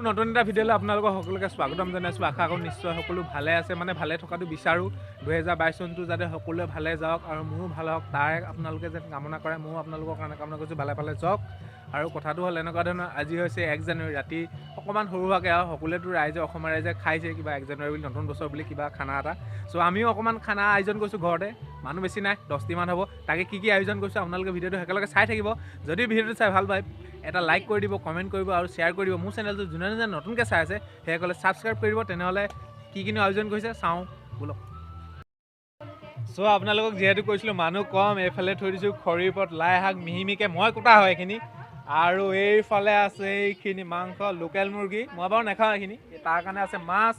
নতুন এটা ভিডিঅ'লৈ আপোনালোকক সকলোকে স্বাগতম জনাইছোঁ। আশা কৰোঁ নিশ্চয় সকলো ভালে আছে, মানে ভালে থকাটো বিচাৰোঁ। 2022 চনটো যাতে সকলোৱে ভালে যাওক আৰু মোৰো ভাল হওক, তাৰে আপোনালোকে যেন কামনা কৰে। ময়ো আপোনালোকৰ কাৰণে কামনা কৰিছোঁ ভালে ভালে যাওক। আৰু কথাটো হ'ল এনেকুৱা ধৰণৰ, আজি হৈছে 1 জানুৱাৰী ৰাতি অকণমান সৰু হোৱাকৈ আৰু সকলোৱেতো ৰাইজে অসমৰ ৰাইজে খাইছে কিবা 1 জানুৱাৰী বুলি, নতুন বছৰ বুলি কিবা খানা এটা। চ' আমিও অকণমান খানা আয়োজন কৰিছোঁ ঘৰতে, মানুহ বেছি নাই, 10টিমান হ'ব। তাকে কি আয়োজন কৰিছোঁ আপোনালোকে ভিডিঅ'টো একেলগে চাই থাকিব। যদি ভিডিঅ'টো চাই ভাল পায় এটা লাইক কৰি দিব, কমেণ্ট কৰিব আৰু শ্বেয়াৰ কৰিব। মোৰ চেনেলটো যোনে যোনে নতুনকৈ চাই আছে সেইসকলে ছাবস্ক্ৰাইব কৰিব। তেনেহ'লে কি আয়োজন কৰিছে চাওঁ বোলক। চ' আপোনালোকক যিহেতু কৈছিলোঁ মানুহ কম, এইফালে থৈ দিছোঁ খৰিৰ ওপৰত লাই শাক মিহিমিহিকৈ মই কুটা হয় এইখিনি, আৰু এইফালে আছে এইখিনি মাংস লোকেল মুৰ্গী, মই বাৰু নাখাওঁ এইখিনি, তাৰ কাৰণে আছে মাছ,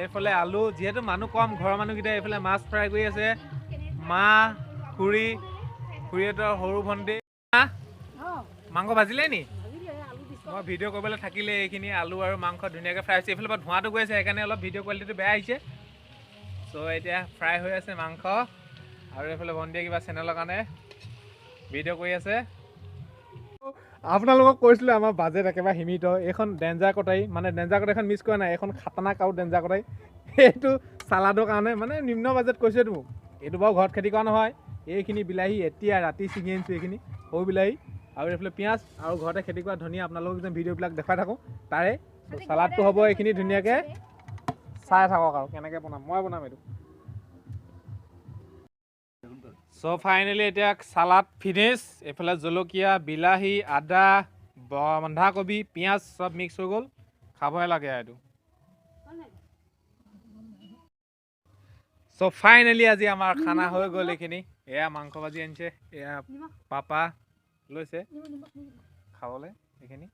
এইফালে আলু। যিহেতু মানুহ কম ঘৰৰ মানুহকেইটা এইফালে মাছ ফ্ৰাই কৰি আছে, মা খুৰীহঁতৰ সৰু ভণ্টি। মাংস ভাজিলে নি? মই ভিডিঅ' কৰিবলৈ থাকিলে এইখিনি আলু আৰু মাংস ধুনীয়াকৈ ফ্ৰাই হৈছে। এইফালে পৰা ধোঁৱাটো গৈ আছে, সেইকাৰণে অলপ ভিডিঅ' কোৱালিটিটো বেয়া আহিছে। চ' এতিয়া ফ্ৰাই হৈ আছে মাংস, আৰু এইফালে ভণ্টিয়ে কিবা চেনেলৰ কাৰণে ভিডিঅ' কৰি আছে। আপোনালোকক কৈছিলোঁ আমাৰ বাজেট একেবাৰে সীমিত। এইখন ডেঞ্জাৰ কটাৰী, মানে ডেঞ্জাৰ কটাৰীখন মিছ কৰা নাই, এইখন খাতনাক আৰু ডেঞ্জাৰ কটাৰী। এইটো চালাডৰ কাৰণে মানে নিম্ন বাজেট কৈছে এইটো মোক। এইটো বাৰু ঘৰত খেতি কৰা নহয়। এইখিনি বিলাহী এতিয়া ৰাতি ছিঙি আনিছোঁ, এইখিনি সৰু বিলাহী, আৰু এইফালে পিঁয়াজ আৰু ঘৰতে খেতি কৰা ধনিয়া। আপোনালোকক যেন ভিডিঅ'বিলাক দেখাই থাকোঁ তাৰে। চালাডটো হ'ব এইখিনি ধুনীয়াকৈ চাই থাকক আৰু কেনেকৈ বনাম, মই বনাম এইটো। চ' ফাইনেলি এতিয়া চালাড ফিনিছ। এইফালে জলকীয়া, বিলাহী, আদা, বন্ধাকবি, পিঁয়াজ চব মিক্স হৈ গ'ল, খাবহে লাগে এইটো। চ' ফাইনেলি আজি আমাৰ খানা হৈ গ'ল এইখিনি। এয়া মাংস ভাজি আনিছে, এয়া পাপা লৈছে খাবলৈ এইখিনি।